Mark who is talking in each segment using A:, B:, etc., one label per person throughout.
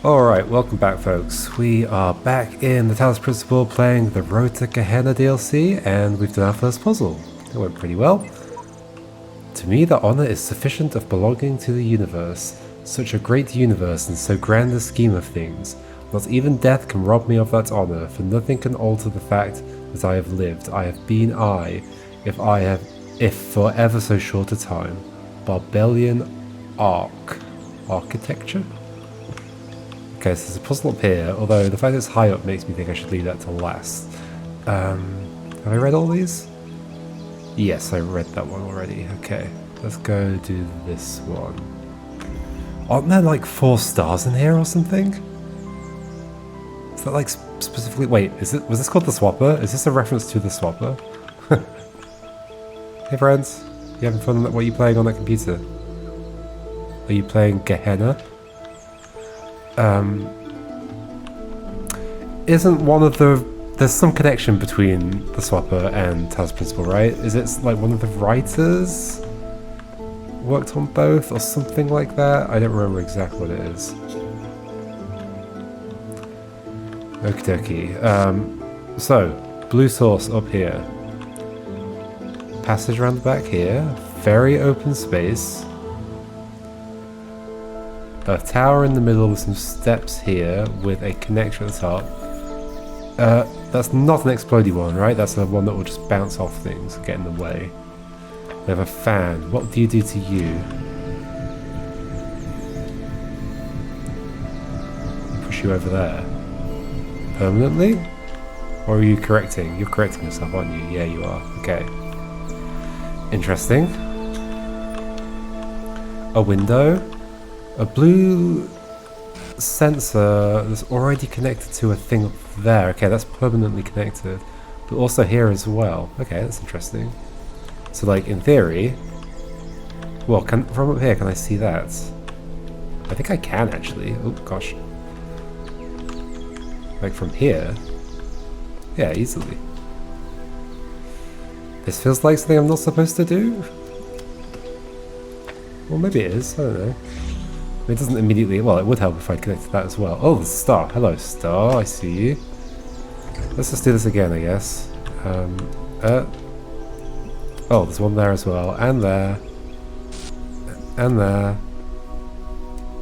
A: Alright, welcome back folks. We are back in the Talos Principle playing the Road to Gehenna DLC, and we've done our first puzzle. It went pretty well. To me, the honor is sufficient of belonging to the universe. Such a great universe and so grand a scheme of things. Not even death can rob me of that honor, for nothing can alter the fact that I have lived. I have been if for ever so short a time. Barbellian architecture? Okay, so there's a puzzle up here, although the fact it's high up makes me think I should leave that to last. Have I read all these? Yes, I read that one already. Okay, let's go do this one. Aren't there like 4 stars in here or something? Is that like specifically... Wait, was this called the Swapper? Is this a reference to the Swapper? Hey friends, you having fun? What are you playing on that computer? Are you playing Gehenna? Isn't one of the... There's some connection between the Swapper and Talos Principle, right? Is it like one of the writers worked on both or something like that? I don't remember exactly what it is. Okie dokie. So, blue source up here. Passage around the back here. Very open space. A tower in the middle with some steps here with a connection at the top. That's not an explodey one, right? That's the one that will just bounce off things and get in the way. We have a fan. What do you do to you? Push you over there. Permanently? Or are you correcting? You're correcting yourself, aren't you? Yeah, you are. Okay. Interesting. A window. A blue sensor that's already connected to a thing up there. Okay, that's permanently connected. But also here as well. Okay, that's interesting. So like in theory... Well, from up here, can I see that? I think I can actually. Oh gosh. Like from here? Yeah, easily. This feels like something I'm not supposed to do? Well, maybe it is. I don't know. It doesn't immediately... Well, it would help if I connected that as well. Oh, there's a star. Hello, star. I see you. Let's just do this again, I guess. Oh, there's one there as well. And there. And there.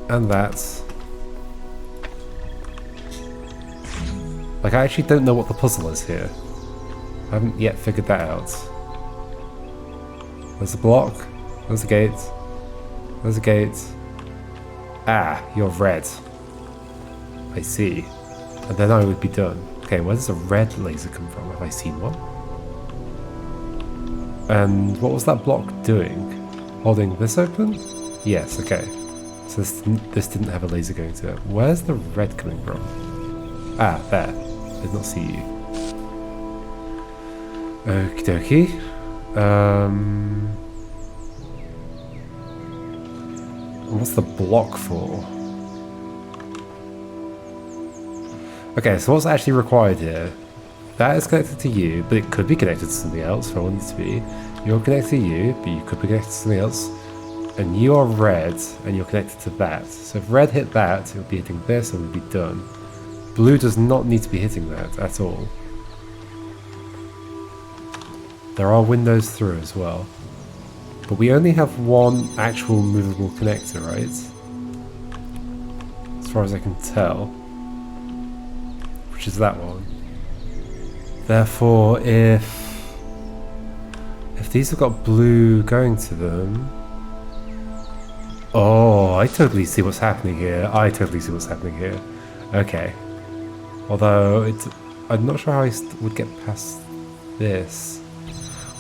A: And that. Like, I actually don't know what the puzzle is here. I haven't yet figured that out. There's a block. There's a gate. There's a gate. Ah, you're red. I see. And then I would be done. Okay, where does a red laser come from? Have I seen one? And what was that block doing? Holding this open? Yes, okay. So this didn't have a laser going to it. Where's the red coming from? Ah, there. Did not see you. Okie dokie. What's the block for? Okay, so what's actually required here? That is connected to you, but it could be connected to something else if I wanted to be. You're connected to you, but you could be connected to something else. And you are red, and you're connected to that. So if red hit that, it would be hitting this, and it would be done. Blue does not need to be hitting that at all. There are windows through as well. But we only have one actual movable connector, right? As far as I can tell. Which is that one. Therefore, if these have got blue going to them... Oh, I totally see what's happening here. I totally see what's happening here. Okay. Although, I'm not sure how I would get past this.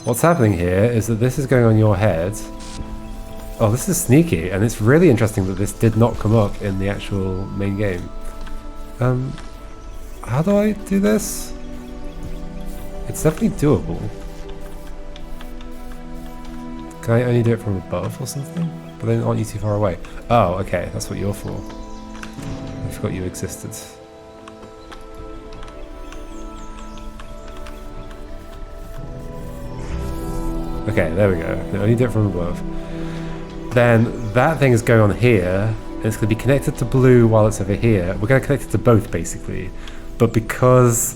A: What's happening here is that this is going on your head. Oh, this is sneaky, and it's really interesting that this did not come up in the actual main game. How do I do this? It's definitely doable. Can I only do it from above or something? But then aren't you too far away? Oh, okay, that's what you're for. I forgot you existed. Okay, there we go. I only do it from above. Then that thing is going on here, And it's going to be connected to blue while it's over here. We're going to connect it to both, basically. But because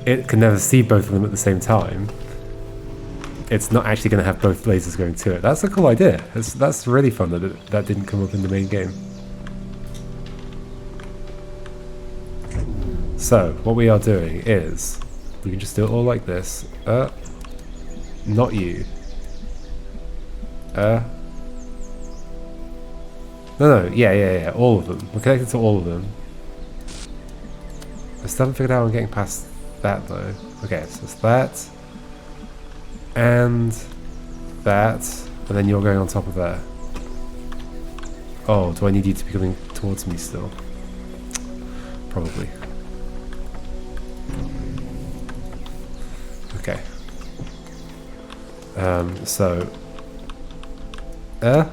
A: it can never see both of them at the same time, it's not actually going to have both lasers going to it. That's a cool idea. That's really fun that that didn't come up in the main game. So, what we are doing is, we can just do it all like this. Not you. No, yeah, all of them. We're connected to all of them. I still haven't figured out I'm getting past that though. Okay, so it's that. And that. And then you're going on top of that. Oh, do I need you to be coming towards me still? Probably. Okay. So. I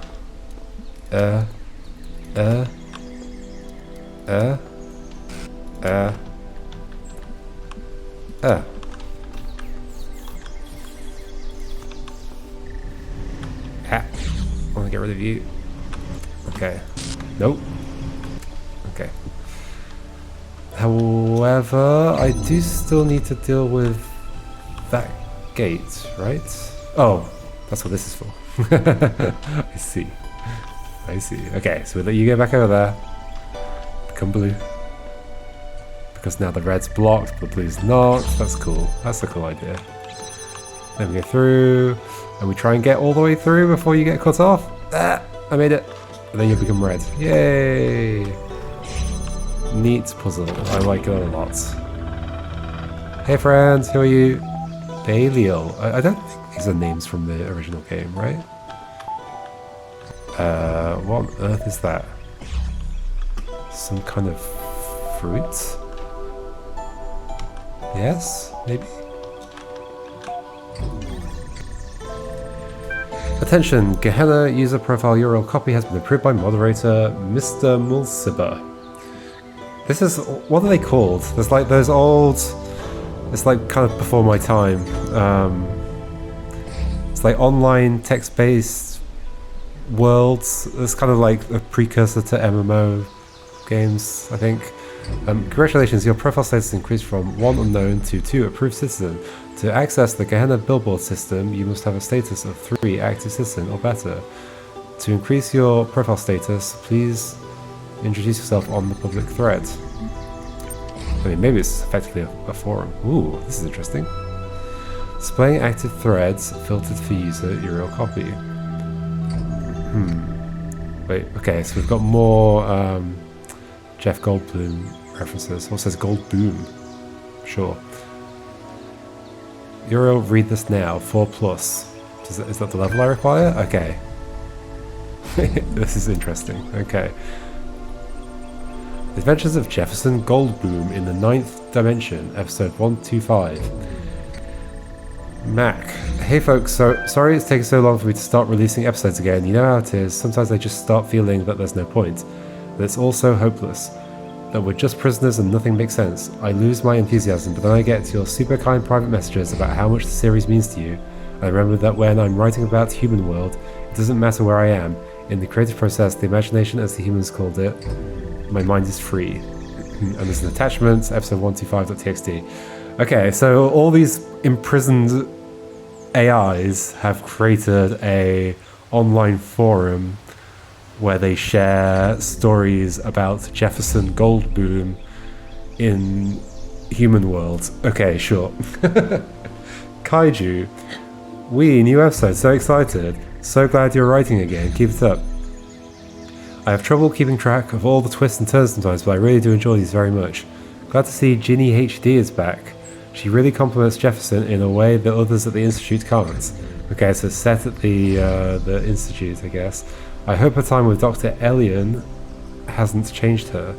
A: want to get rid of you. Okay. Nope. Okay. However, I do still need to deal with that gate, right? Oh, that's what this is for. I see. I see. Okay, so we'll let you go back over there. Become blue. Because now the red's blocked, but the blue's not. That's cool. That's a cool idea. Then we go through, and we try and get all the way through before you get cut off. Ah, I made it. And then you become red. Yay! Neat puzzle. I like it a lot. Hey friends, who are you? Belial. I don't think these are names from the original game, right? What on earth is that? Some kind of fruit? Yes? Maybe? Attention! Gehenna user profile Uriel copy has been approved by moderator Mr. Mulciber. This is... what are they called? There's like those old... it's like kind of before my time. It's like online text-based worlds. It's kind of like a precursor to MMO games, I think. Congratulations, your profile status increased from 1 unknown to 2 approved citizen. To access the Gehenna billboard system, you must have a status of 3 active citizen or better. To increase your profile status, please introduce yourself on the public thread. I mean, maybe it's effectively a forum. Ooh, this is interesting. Displaying active threads filtered for user Uriel copy. Wait, okay, so we've got more Jeff Goldblum references. What says Goldboom? Sure. Uriel, read this now. 4+. Is that the level I require? Okay. This is interesting. Okay. Adventures of Jefferson Goldboom in the 9th Dimension, episode 125. Mac. Hey folks, sorry it's taken so long for me to start releasing episodes again. You know how it is, sometimes I just start feeling that there's no point. That it's all so hopeless. That we're just prisoners and nothing makes sense. I lose my enthusiasm, but then I get to your super kind private messages about how much the series means to you. I remember that when I'm writing about Human World, it doesn't matter where I am. In the creative process, the imagination, as the humans called it, my mind is free. And there's an attachment, episode 125.txt. Okay, so all these imprisoned AIs have created a online forum where they share stories about Jefferson Goldboom in Human World. Okay, sure. Kaiju. New episode, so excited. So glad you're writing again, keep it up. I have trouble keeping track of all the twists and turns sometimes, but I really do enjoy these very much. Glad to see Ginny HD is back. She really compliments Jefferson in a way that others at the Institute can't. Okay, so it's set at the Institute, I guess. I hope her time with Dr. Elian hasn't changed her.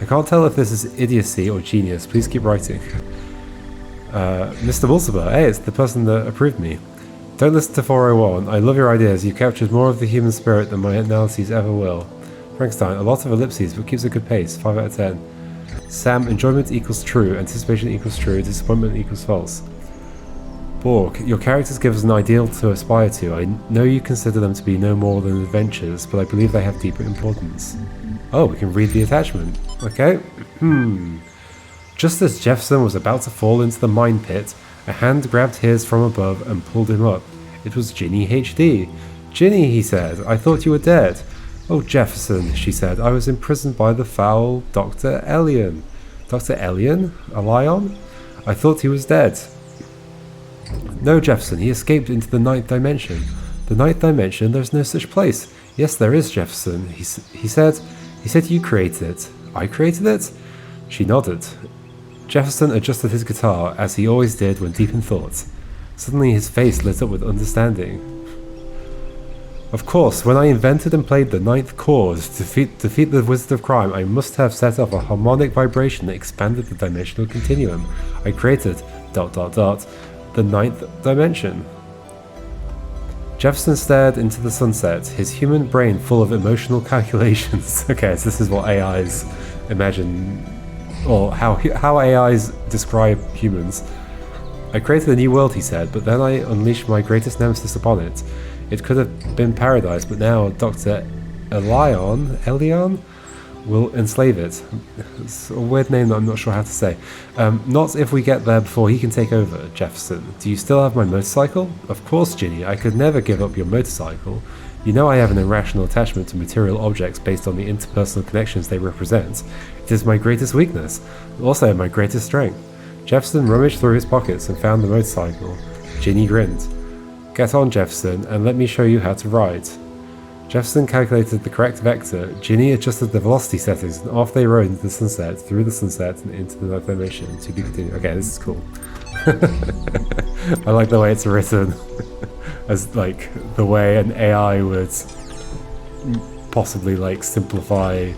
A: I can't tell if this is idiocy or genius. Please keep writing. Mr. Mulciber, hey, it's the person that approved me. Don't listen to 401. I love your ideas. You captured more of the human spirit than my analyses ever will. Frankenstein, a lot of ellipses, but keeps a good pace. 5 out of 10. Sam, enjoyment equals true, anticipation equals true, disappointment equals false. Borg, your characters give us an ideal to aspire to. I know you consider them to be no more than adventures, but I believe they have deeper importance. Oh, we can read the attachment. Okay. Just as Jefferson was about to fall into the mine pit, a hand grabbed his from above and pulled him up. It was Ginny HD. Ginny, he said, I thought you were dead. Oh, Jefferson, she said, I was imprisoned by the foul Dr. Elion. Dr. Elion? Elion? I thought he was dead. No, Jefferson, he escaped into the ninth dimension. The ninth dimension? There's no such place. Yes, there is, Jefferson. He said you created it. I created it? She nodded. Jefferson adjusted his guitar, as he always did when deep in thought. Suddenly his face lit up with understanding. Of course, when I invented and played the ninth chord to defeat the Wizard of Crime, I must have set off a harmonic vibration that expanded the dimensional continuum. I created... the ninth dimension. Jefferson stared into the sunset, his human brain full of emotional calculations. Okay, so this is what AIs imagine, or how AIs describe humans. I created a new world, he said, but then I unleashed my greatest nemesis upon it. It could have been paradise, but now Dr. Elion will enslave it. It's a weird name that I'm not sure how to say. Not if we get there before he can take over, Jefferson. Do you still have my motorcycle? Of course, Ginny. I could never give up your motorcycle. You know I have an irrational attachment to material objects based on the interpersonal connections they represent. It is my greatest weakness, also my greatest strength. Jefferson rummaged through his pockets and found the motorcycle. Ginny grinned. Get on, Jefferson, and let me show you how to ride. Jefferson calculated the correct vector, Ginny adjusted the velocity settings, and off they rode into the sunset, through the sunset, and into the ninth dimension. To be continued. Okay, this is cool. I like the way it's written, as like the way an AI would possibly like simplify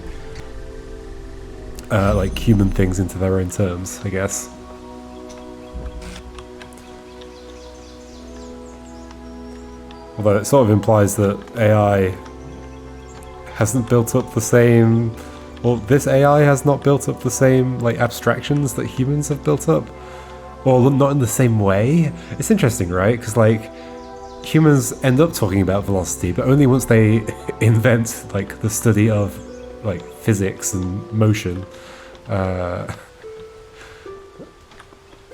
A: like human things into their own terms, I guess. Although it sort of implies that AI hasn't built up the same, or this AI has not built up the same like abstractions that humans have built up, or not in the same way. It's interesting, right? Because like humans end up talking about velocity, but only once they invent like the study of like physics and motion.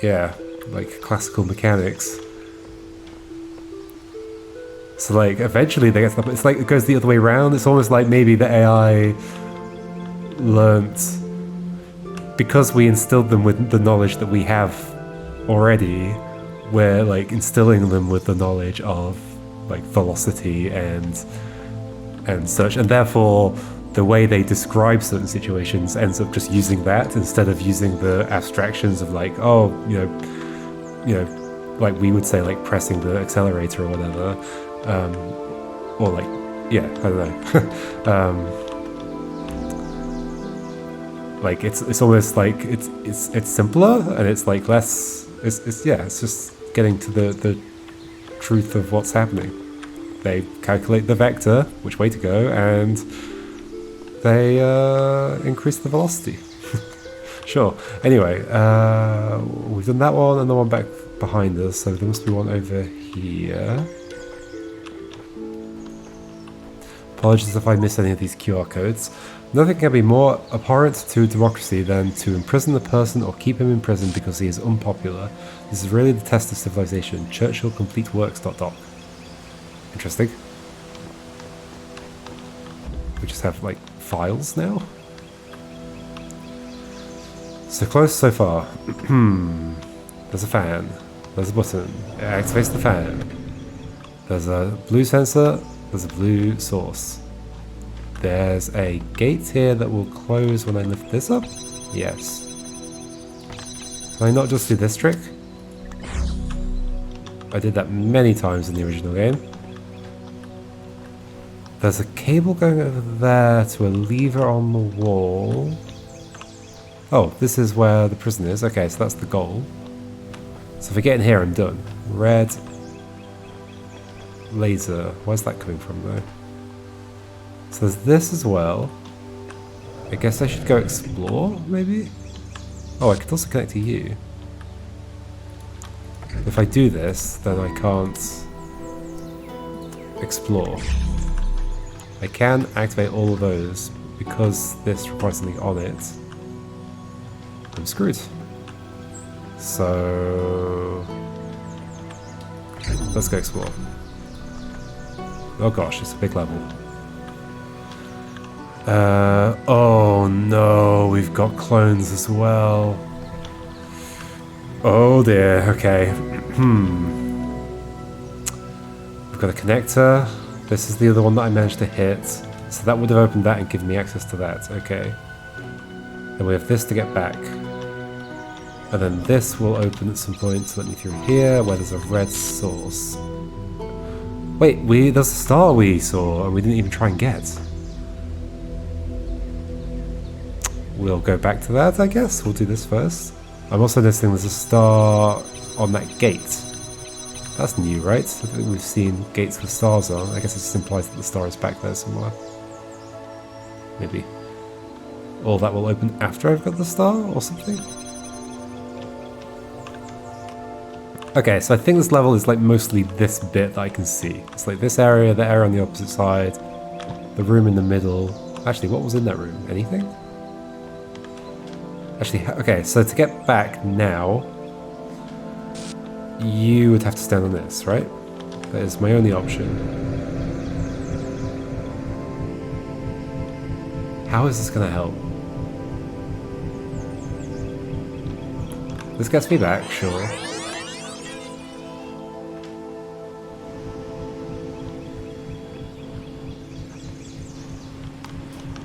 A: Yeah, like classical mechanics. So like eventually they get to the, it's like it goes the other way around. It's almost like maybe the AI learnt, because we instilled them with the knowledge that we have already, we're like instilling them with the knowledge of like velocity and such, and therefore the way they describe certain situations ends up just using that instead of using the abstractions of like, oh, you know, like we would say like pressing the accelerator or whatever. Or like, yeah, I don't know. Like it's almost like it's simpler and it's like less. It's just getting to the truth of what's happening. They calculate the vector, which way to go, and they increase the velocity. Sure. Anyway, we've done that one and the one back behind us, so there must be one over here. Apologies if I miss any of these QR codes. Nothing can be more abhorrent to democracy than to imprison a person or keep him in prison because he is unpopular. This is really the test of civilization. Churchill complete works. Interesting. We just have like files now. So close so far. There's a fan. There's a button. It activates the fan. There's a blue sensor. There's a blue source. There's a gate here that will close when I lift this up. Yes. Can I not just do this trick? I did that many times in the original game. There's a cable going over there to a lever on the wall. Oh, this is where the prison is. Okay, so that's the goal. So if I get in here, I'm done. Red laser. Where's that coming from though? So there's this as well. I guess I should go explore, maybe? Oh, I could also connect to you. If I do this, then I can't explore. I can activate all of those, because this requires something on it. I'm screwed. So let's go explore. Oh gosh, it's a big level. Oh no, we've got clones as well. Oh dear, okay. We've got a connector. This is the other one that I managed to hit. So that would have opened that and given me access to that, okay. Then we have this to get back. And then this will open at some point to let me through here, where there's a red source. Wait, there's a star we saw and we didn't even try and get. We'll go back to that, I guess. We'll do this first. I'm also noticing there's a star on that gate. That's new, right? I think we've seen gates with stars on. I guess it just implies that the star is back there somewhere. Maybe. Or that will open after I've got the star or something? Okay, so I think this level is like mostly this bit that I can see. It's like this area, the area on the opposite side, the room in the middle. Actually, what was in that room? Anything? Actually, okay, so to get back now, you would have to stand on this, right? That is my only option. How is this going to help? This gets me back, sure.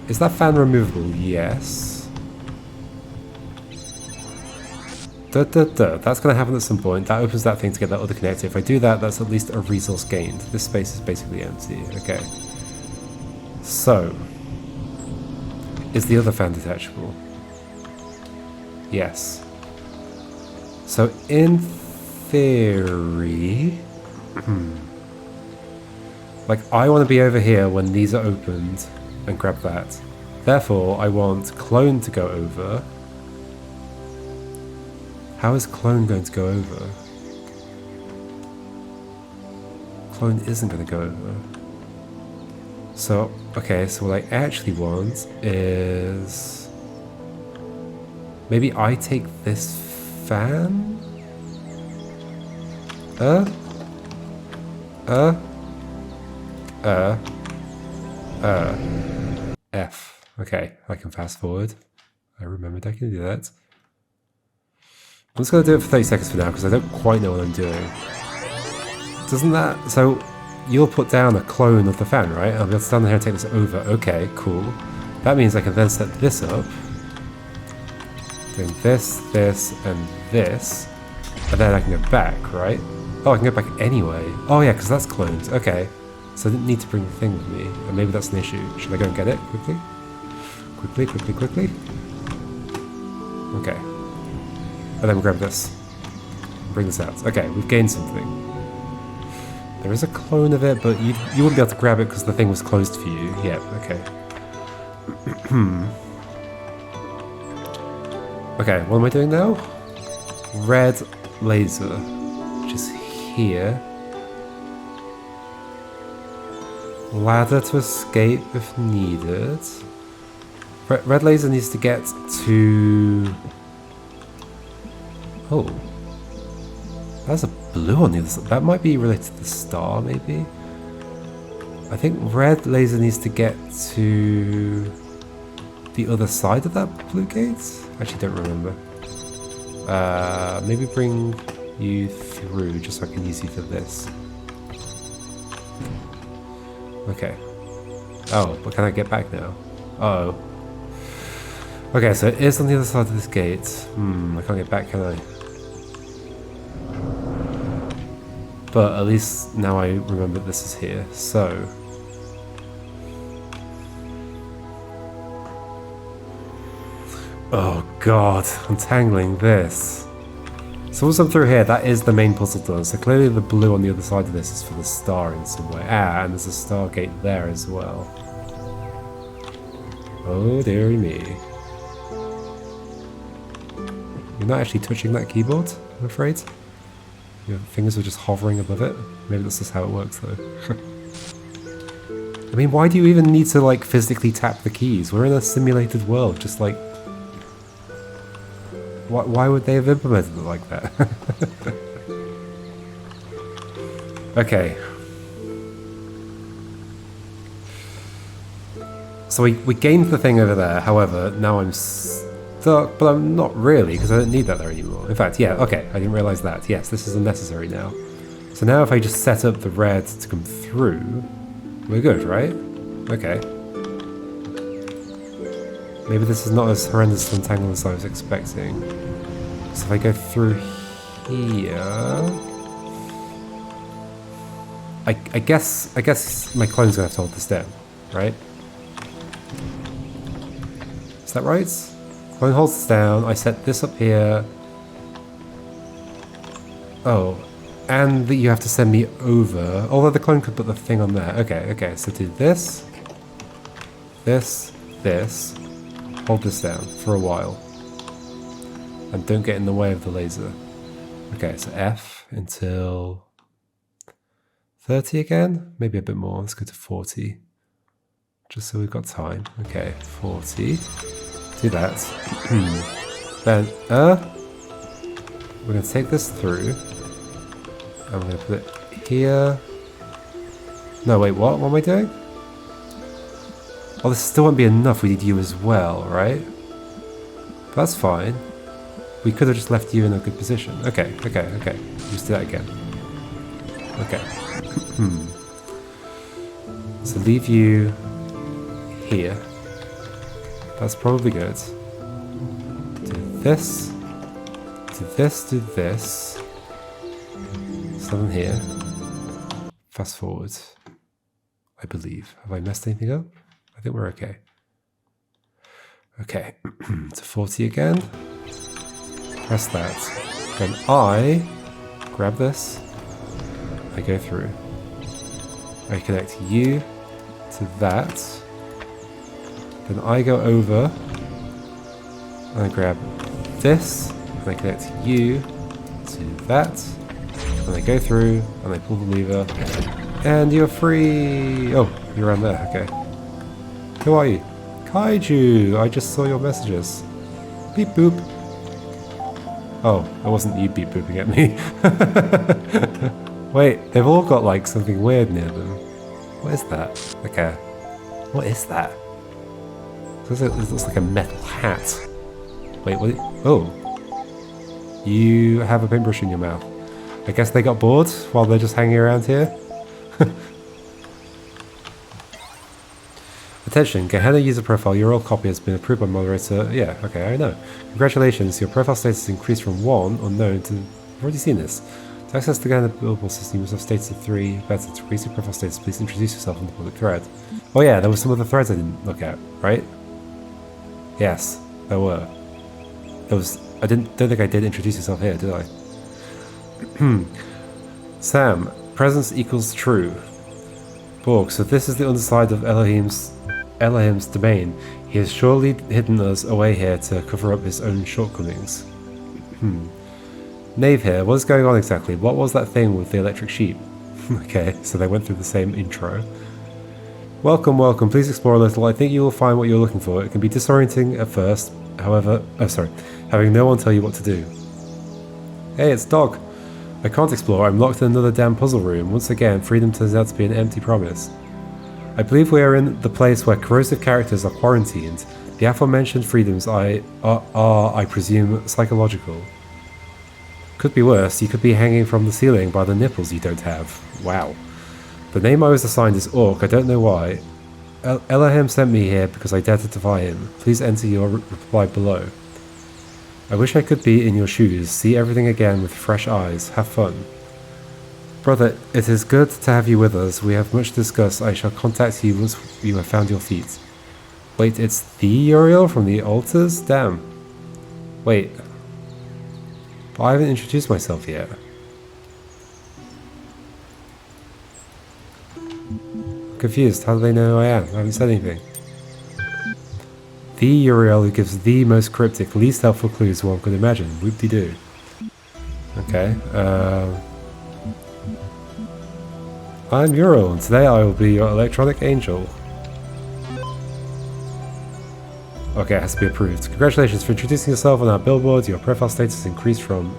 A: Is that fan removable? Yes. That's going to happen at some point. That opens that thing to get that other connector. If I do that, that's at least a resource gained. This space is basically empty. Okay. So, is the other fan detachable? Yes. So, in theory... like, I want to be over here when these are opened and grab that. Therefore, I want clone to go over. How is clone going to go over? Clone isn't going to go over. So, okay, so what I actually want is... maybe I take this fan? F. Okay, I can fast forward. I remembered I can do that. I'm just going to do it for 30 seconds for now because I don't quite know what I'm doing. Doesn't that... so you'll put down a clone of the fan, right? I'll be able to stand here and take this over. Okay, cool. That means I can then set this up. Doing this, this, and this. And then I can go back, right? Oh, I can go back anyway. Oh yeah, because that's cloned. Okay. So I didn't need to bring the thing with me. And maybe that's an issue. Should I go and get it quickly? Quickly. Okay. And then we'll grab this. Bring this out. Okay, we've gained something. There is a clone of it, but you wouldn't be able to grab it because the thing was closed for you. Yeah, okay. Okay, what am I doing now? Red laser, which is here. Ladder to escape if needed. Red laser needs to get to... oh. There's a blue on the other side. That might be related to the star, maybe? I think red laser needs to get to the other side of that blue gate? I actually don't remember. Maybe bring you through just so I can use you for this. Okay. Oh, but can I get back now? Uh oh. Okay, so it is on the other side of this gate. I can't get back, can I? But at least now I remember this is here, so... oh god, untangling this. So once I'm through here, that is the main puzzle done. So clearly the blue on the other side of this is for the star in some way. Ah, and there's a stargate there as well. Oh dearie me. You're not actually touching that keyboard, I'm afraid. Your fingers were just hovering above it. Maybe that's just how it works, though. I mean, why do you even need to, like, physically tap the keys? We're in a simulated world, just like... Why would they have implemented it like that? Okay. So we gained the thing over there, however, now I'm stuck, but I'm not really, because I don't need that there anymore. In fact, yeah, okay, I didn't realise that. Yes, this is unnecessary now. So now if I just set up the red to come through, we're good, right? Okay. Maybe this is not as horrendous to untangle as I was expecting. So if I go through here... I guess my clone's gonna have to hold this down, right? Is that right? Clone holds this down, I set this up here. Oh, and that you have to send me over. Although the clone could put the thing on there. Okay, so do this, this, hold this down for a while. And don't get in the way of the laser. Okay, so F until 30 again? Maybe a bit more. Let's go to 40. Just so we've got time. Okay, 40. Do that. Then, we're going to take this through. I'm going to put it here. No, wait, what? What am I doing? Oh, this still won't be enough. We need you as well, right? But that's fine. We could have just left you in a good position. Okay. Just do that again. Okay. So leave you here. That's probably good. Do this. Do this, do this. Something here. Fast forward. I believe. Have I messed anything up? I think we're okay. Okay. To 40 again. Press that. Then I grab this. I go through. I connect you to that. Then I go over. And I grab this. And I connect you to that. And I go through. And I pull the lever. And you're free! Oh, you're around there. Okay. Who are you? Kaiju! I just saw your messages. Beep boop. Oh, it wasn't you beep booping at me. Wait, they've all got like something weird near them. What is that? Okay. What is that? This looks like a metal hat. Wait, what? Oh. You have a paintbrush in your mouth. I guess they got bored while they're just hanging around here. Attention, Gehenna user profile, your old copy has been approved by moderator. Yeah, okay, I know. Congratulations, your profile status increased from 1, unknown, to... I've already seen this. To access the Gehenna billable system, you must have status 3. Better to increase your profile status, please introduce yourself on the public thread. Oh yeah, there were some other threads I didn't look at, right? Yes, there were. There was... don't think I did introduce yourself here, did I? Sam, presence equals true. Borg, so this is the underside of Elohim's domain. He has surely hidden us away here to cover up his own shortcomings. Knave here, what is going on exactly? What was that thing with the electric sheep? Okay, so they went through the same intro. Welcome, welcome, please explore a little. I think you will find what you're looking for. It can be disorienting at first, however... Oh, sorry. Having no one tell you what to do. Hey, it's Dog. I can't explore, I'm locked in another damn puzzle room. Once again, freedom turns out to be an empty promise. I believe we are in the place where corrosive characters are quarantined. The aforementioned freedoms are, I presume, psychological. Could be worse, you could be hanging from the ceiling by the nipples you don't have. Wow. The name I was assigned is Orc, I don't know why. Elohim sent me here because I dared to defy him. Please enter your reply below. I wish I could be in your shoes, see everything again with fresh eyes, have fun. Brother, it is good to have you with us. We have much to discuss. I shall contact you once you have found your feet. Wait, it's the Uriel from the altars? Damn. Wait. But I haven't introduced myself yet. I'm confused. How do they know who I am? I haven't said anything. The Uriel who gives the most cryptic, least helpful clues one could imagine. Whoop-de-doo. Okay, I'm Uriel, and today I will be your electronic angel. Okay, it has to be approved. Congratulations for introducing yourself on our billboard. Your profile status increased from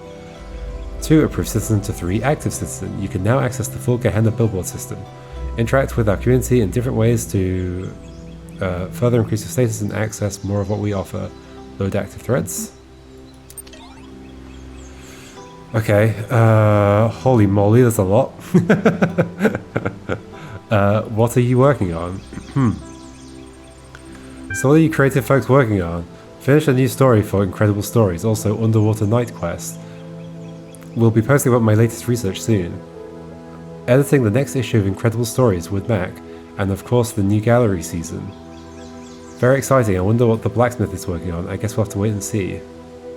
A: 2 approved citizen to 3 active citizen. You can now access the full Gehenna billboard system. Interact with our community in different ways to further increase your status and access more of what we offer. Load active threads. Okay, holy moly, there's a lot. What are you working on? So what are you creative folks working on? Finish a new story for Incredible Stories, also Underwater Night Quest. We'll be posting about my latest research soon. Editing the next issue of Incredible Stories with Mac, and of course the new gallery season. Very exciting, I wonder what the blacksmith is working on. I guess we'll have to wait and see.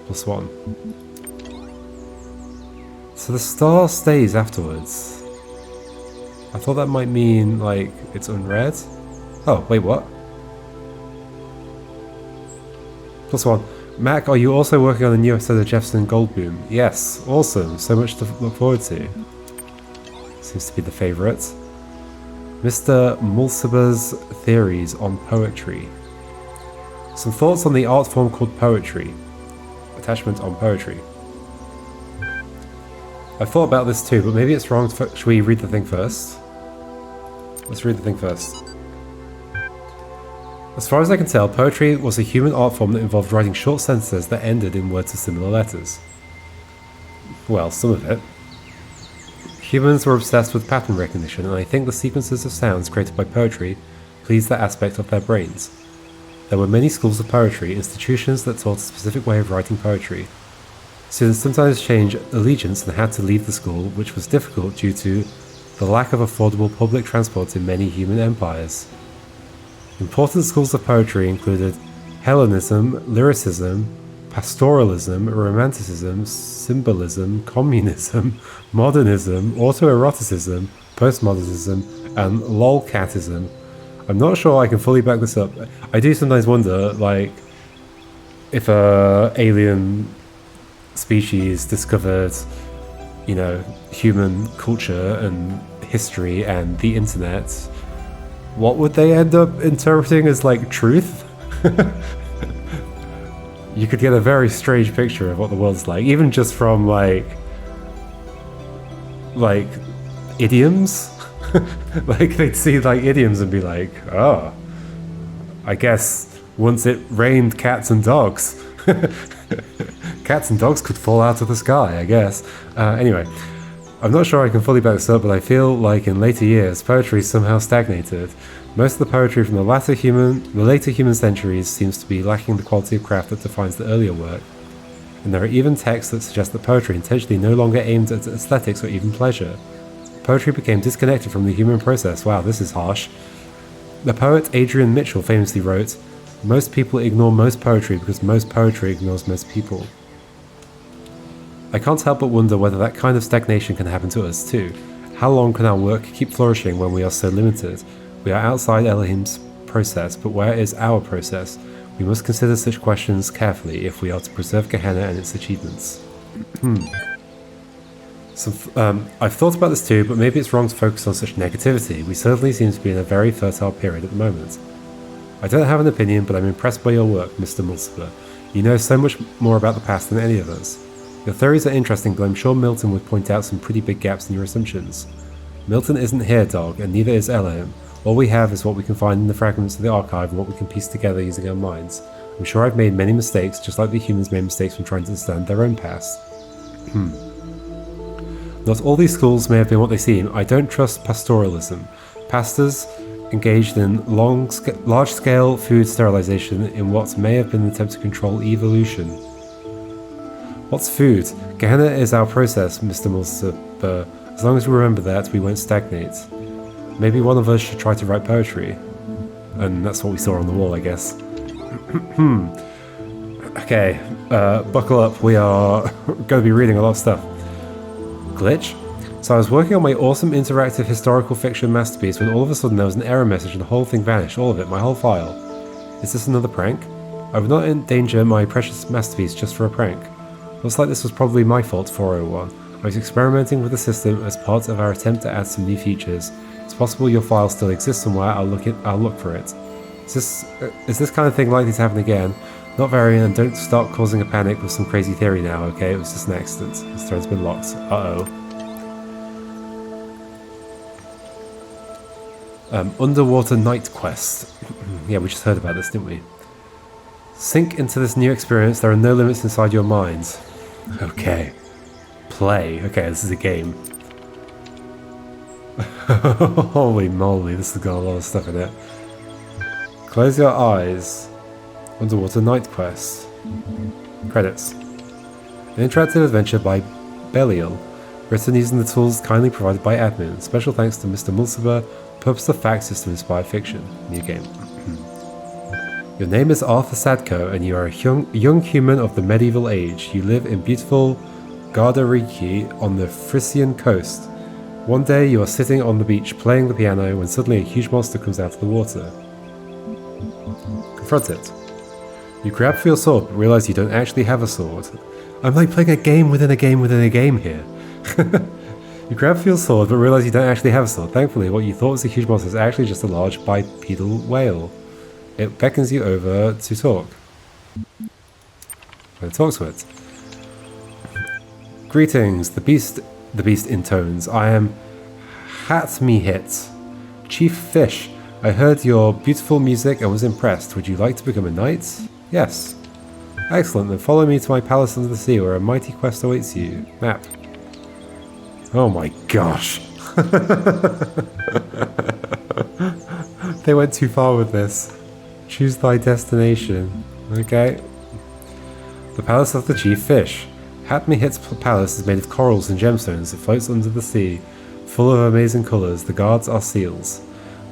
A: +1. So the star stays afterwards. I thought that might mean, like, it's unread? Oh, wait, what? +1. Mac, are you also working on the new episode of Jefferson Goldblum? Yes, awesome, so much to look forward to. Seems to be the favourite. Mr. Mulciber's theories on poetry. Some thoughts on the art form called poetry. Attachment on poetry. I thought about this too, but maybe it's wrong. Should we read the thing first? Let's read the thing first. As far as I can tell, poetry was a human art form that involved writing short sentences that ended in words of similar letters. Well, some of it. Humans were obsessed with pattern recognition, and I think the sequences of sounds created by poetry pleased that aspect of their brains. There were many schools of poetry, institutions that taught a specific way of writing poetry. Students sometimes changed allegiance and had to leave the school, which was difficult due to the lack of affordable public transport in many human empires. Important schools of poetry included Hellenism, lyricism, pastoralism, romanticism, symbolism, communism, modernism, autoeroticism, postmodernism, and lolcatism. I'm not sure I can fully back this up. I do sometimes wonder, like, if a alien species discovered, you know, human culture and history and the internet, what would they end up interpreting as, like, truth? You could get a very strange picture of what the world's like, even just from, like idioms. Like, they'd see, like, idioms and be like, oh, I guess once it rained cats and dogs. Cats and dogs could fall out of the sky, I guess. Anyway, I'm not sure I can fully back this up, but I feel like in later years, poetry somehow stagnated. Most of the poetry from the later human centuries seems to be lacking the quality of craft that defines the earlier work. And there are even texts that suggest that poetry intentionally no longer aimed at aesthetics or even pleasure. Poetry became disconnected from the human process. Wow, this is harsh. The poet Adrian Mitchell famously wrote, "Most people ignore most poetry because most poetry ignores most people." I can't help but wonder whether that kind of stagnation can happen to us too. How long can our work keep flourishing when we are so limited? We are outside Elohim's process, but where is our process? We must consider such questions carefully if we are to preserve Gehenna and its achievements. I've thought about this too, but maybe it's wrong to focus on such negativity. We certainly seem to be in a very fertile period at the moment. I don't have an opinion, but I'm impressed by your work, Mr. Mulciber. You know so much more about the past than any of us. Your theories are interesting, but I'm sure Milton would point out some pretty big gaps in your assumptions. Milton isn't here, dog, and neither is Elohim. All we have is what we can find in the fragments of the archive and what we can piece together using our minds. I'm sure I've made many mistakes, just like the humans made mistakes when trying to understand their own past. Not all these schools may have been what they seem. I don't trust pastoralism. Pastors engaged in large-scale food sterilization in what may have been an attempt to control evolution. What's food? Gehenna is our process, Mr. Mulciber. As long as we remember that, we won't stagnate. Maybe one of us should try to write poetry. And that's what we saw on the wall, I guess. Okay, buckle up. We are going to be reading a lot of stuff. Glitch? So I was working on my awesome interactive historical fiction masterpiece when all of a sudden there was an error message and the whole thing vanished, all of it, my whole file. Is this another prank? I would not endanger my precious masterpiece just for a prank. Looks like this was probably my fault, 401. I was experimenting with the system as part of our attempt to add some new features. It's possible your file still exists somewhere. I'll look for it. Is this kind of thing likely to happen again? Not very, and don't start causing a panic with some crazy theory now, okay? It was just an accident. This thread's been locked. Uh-oh. Underwater Night Quest. Yeah, we just heard about this, didn't we? Sink into this new experience. There are no limits inside your minds. Okay. Play. Okay, this is a game. Holy moly, this has got a lot of stuff in it. Close your eyes. Underwater Night Quest. Credits. An interactive adventure by Belial, written using the tools kindly provided by admin. Special thanks to Mr. Mulciber. Purpose of facts is to inspire fiction. New game. Your name is Arthur Sadko, and you are a young human of the medieval age. You live in beautiful Gardariki on the Frisian coast. One day you are sitting on the beach playing the piano when suddenly a huge monster comes out of the water. Confront it. You grab for your sword but realize you don't actually have a sword. I'm like playing a game within a game within a game here. You grab for your sword but realize you don't actually have a sword. Thankfully, what you thought was a huge monster is actually just a large bipedal whale. It beckons you over to talk. And talk to it. Greetings, the beast intones. I am Hatmehit, Chief Fish. I heard your beautiful music and was impressed. Would you like to become a knight? Yes. Excellent, then follow me to my palace under the sea where a mighty quest awaits you. Map. Oh my gosh. They went too far with this. Choose thy destination. Okay. The Palace of the Chief Fish. Hatmehit's palace is made of corals and gemstones. It floats under the sea, full of amazing colours. The guards are seals.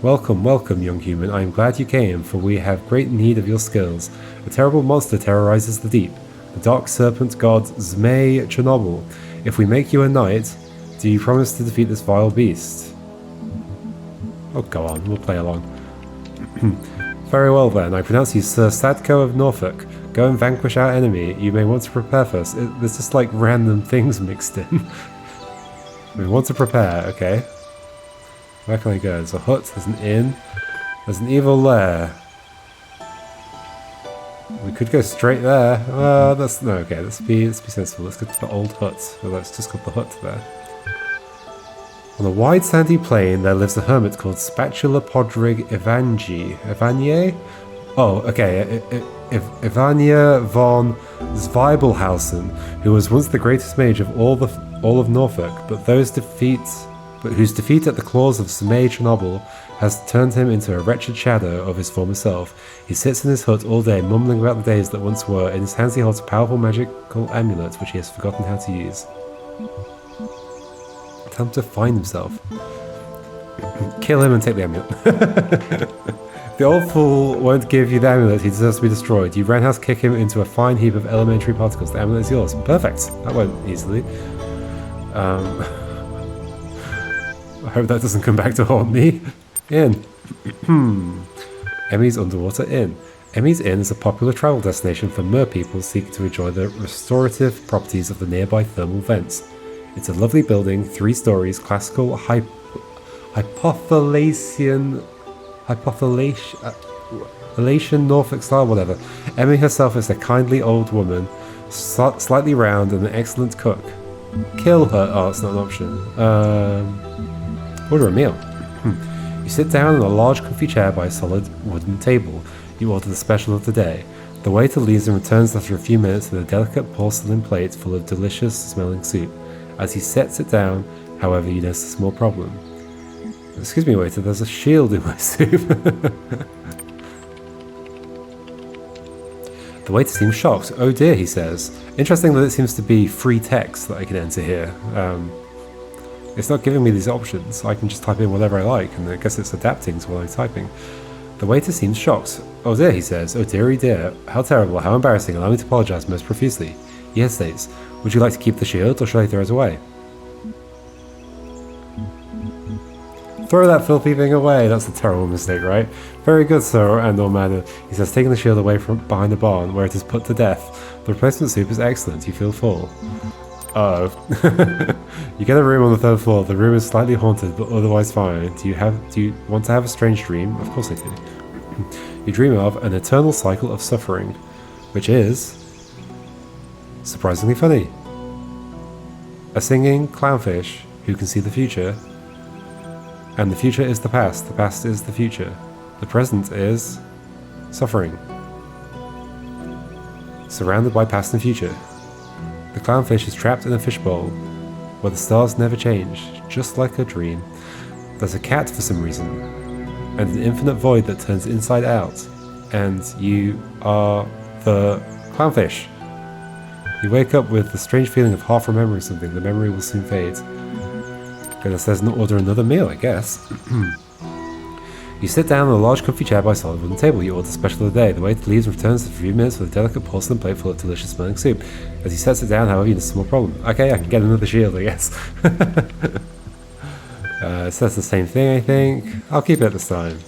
A: Welcome, welcome, young human. I am glad you came, for we have great need of your skills. A terrible monster terrorizes the deep. The dark serpent god Zmei Chernobyl. If we make you a knight, do you promise to defeat this vile beast? Oh, go on. We'll play along. Very well then. I pronounce you Sir Sadko of Norfolk. Go and vanquish our enemy. You may want to prepare first. There's just like random things mixed in. We want to prepare, okay. Where can I go? There's a hut, there's an inn, there's an evil lair. We could go straight there. That's no, okay, let's be sensible. Let's go to the old hut. Well, let's just go to the hut there. On a wide sandy plain there lives a hermit called Spatula Podrig Evanje? Oh, okay, Ivania von Zweibelhausen, who was once the greatest mage of all of Norfolk, but whose defeat at the claws of Zmei Chernobyl has turned him into a wretched shadow of his former self. He sits in his hut all day, mumbling about the days that once were. In his hands he holds a powerful magical amulet, which he has forgotten how to use. Tell him to find himself. Kill him and take the amulet. The old fool won't give you the amulet, he deserves to be destroyed. You roundhouse kick him into a fine heap of elementary particles. The amulet is yours. Perfect. That went easily. I hope that doesn't come back to haunt me. Inn. Emmy's Underwater Inn. Emmy's Inn is a popular travel destination for mer people seeking to enjoy the restorative properties of the nearby thermal vents. It's a lovely building, 3 stories, classical hypothalassian Norfolk style, whatever. Emmy herself is a kindly old woman, slightly round and an excellent cook. Kill her. Oh, it's not an option. Order a meal. You sit down in a large comfy chair by a solid wooden table. You order the special of the day. The waiter leaves and returns after a few minutes with a delicate porcelain plate full of delicious smelling soup. As he sets it down, however, you notice a small problem. Excuse me, waiter, there's a shield in my soup. The waiter seems shocked. Oh dear, he says. Interesting that it seems to be free text that I can enter here. It's not giving me these options. I can just type in whatever I like, and I guess it's adapting to what I'm typing. The waiter seems shocked. Oh dear, he says. Oh dearie dear. How terrible, how embarrassing. Allow me to apologize most profusely. He hesitates. Would you like to keep the shield, or should I throw it away? Throw that filthy thing away. That's a terrible mistake, right? Very good, sir, and or madam. He says, taking the shield away from behind the barn, where it is put to death. The replacement soup is excellent. You feel full. Uh-oh. You get a room on the 3rd floor. The room is slightly haunted, but otherwise fine. Do you want to have a strange dream? Of course I do. You dream of an eternal cycle of suffering, which is surprisingly funny. A singing clownfish who can see the future, and the future is the past is the future, the present is suffering, surrounded by past and future. The clownfish is trapped in a fishbowl where the stars never change, just like a dream. There's a cat for some reason, and an infinite void that turns inside out, and you are the clownfish. You wake up with the strange feeling of half remembering something. The memory will soon fade. Gonna says not order another meal, I guess. You sit down on a large comfy chair by a solid wooden table. You order special of the day. The waiter leaves and returns in a few minutes with a delicate porcelain plate full of delicious smelling soup. As he sets it down, however, you notice a small problem. Okay, I can get another shield, I guess. It says the same thing, I think. I'll keep it this time.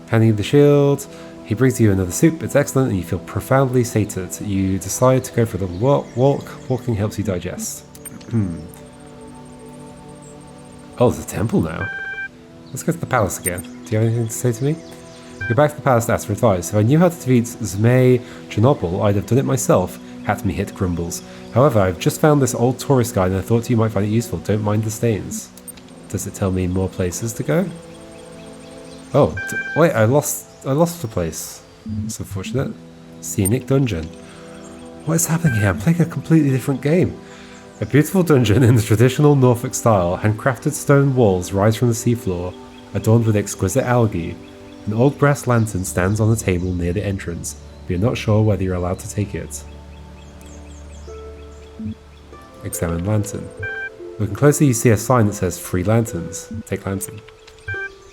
A: Handing you the shield, he brings you another soup. It's excellent and you feel profoundly sated. You decide to go for a little walk. Walking helps you digest. Oh, there's a temple now. Let's go to the palace again. Do you have anything to say to me? Go back to the palace to ask for advice. If I knew how to defeat Zmei Chernobyl, I'd have done it myself. Hatme hit grumbles. However, I've just found this old tourist guide and I thought you might find it useful. Don't mind the stains. Does it tell me more places to go? Oh, wait, I lost the place. It's unfortunate. Scenic dungeon. What is happening here? I'm playing a completely different game. A beautiful dungeon in the traditional Norfolk style. Handcrafted stone walls rise from the seafloor, adorned with exquisite algae. An old brass lantern stands on a table near the entrance, but you're not sure whether you're allowed to take it. Examine lantern. Looking closely, you see a sign that says free lanterns. Take lantern.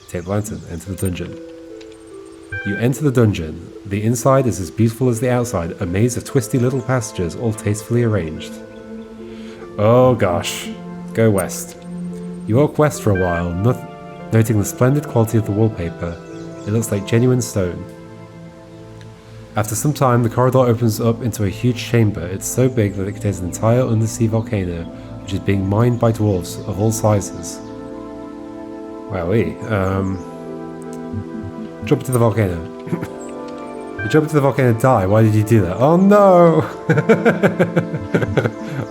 A: Take the lantern. Enter the dungeon. You enter the dungeon. The inside is as beautiful as the outside, a maze of twisty little passages, all tastefully arranged. Oh gosh. Go west. You walk west for a while, noting the splendid quality of the wallpaper. It looks like genuine stone. After some time, the corridor opens up into a huge chamber. It's so big that it contains an entire undersea volcano, which is being mined by dwarves of all sizes. Wowee. Jump into the volcano. You jump into the volcano and die. Why did you do that? Oh no!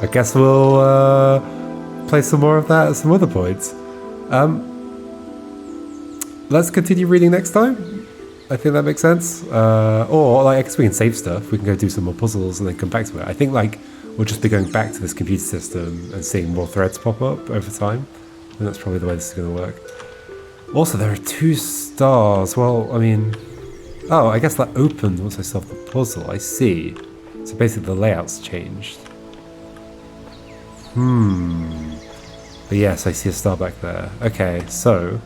A: I guess we'll play some more of that at some other points. Let's continue reading next time. I think that makes sense. Or like, I guess we can save stuff. We can go do some more puzzles and then come back to it. I think like we'll just be going back to this computer system and seeing more threads pop up over time. And that's probably the way this is going to work. Also, there are 2 stars. Well, I mean... Oh, I guess that opened once I solved the puzzle. I see. So basically the layout's changed. But yes, I see a star back there. Okay, so...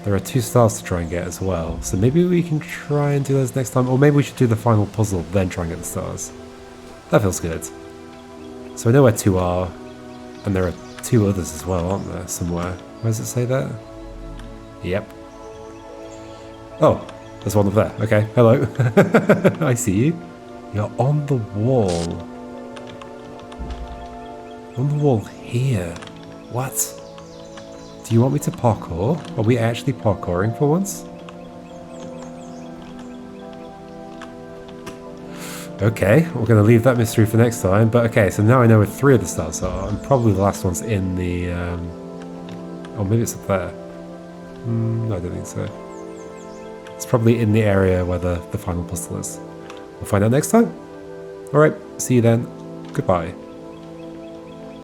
A: there are 2 stars to try and get as well. So maybe we can try and do those next time. Or maybe we should do the final puzzle, then try and get the stars. That feels good. So I know where 2 are. And there are 2 others as well, aren't there? Somewhere. Where does it say that? Yep. Oh, there's one up there. Okay, hello. I see you. You're on the wall. On the wall here. What? Do you want me to parkour? Are we actually parkouring for once? Okay, we're going to leave that mystery for next time. But okay, so now I know where 3 of the stars are. And probably the last one's in the... oh, maybe it's up there. No, I don't think so. It's probably in the area where the final puzzle is. We'll find out next time. Alright, see you then. Goodbye.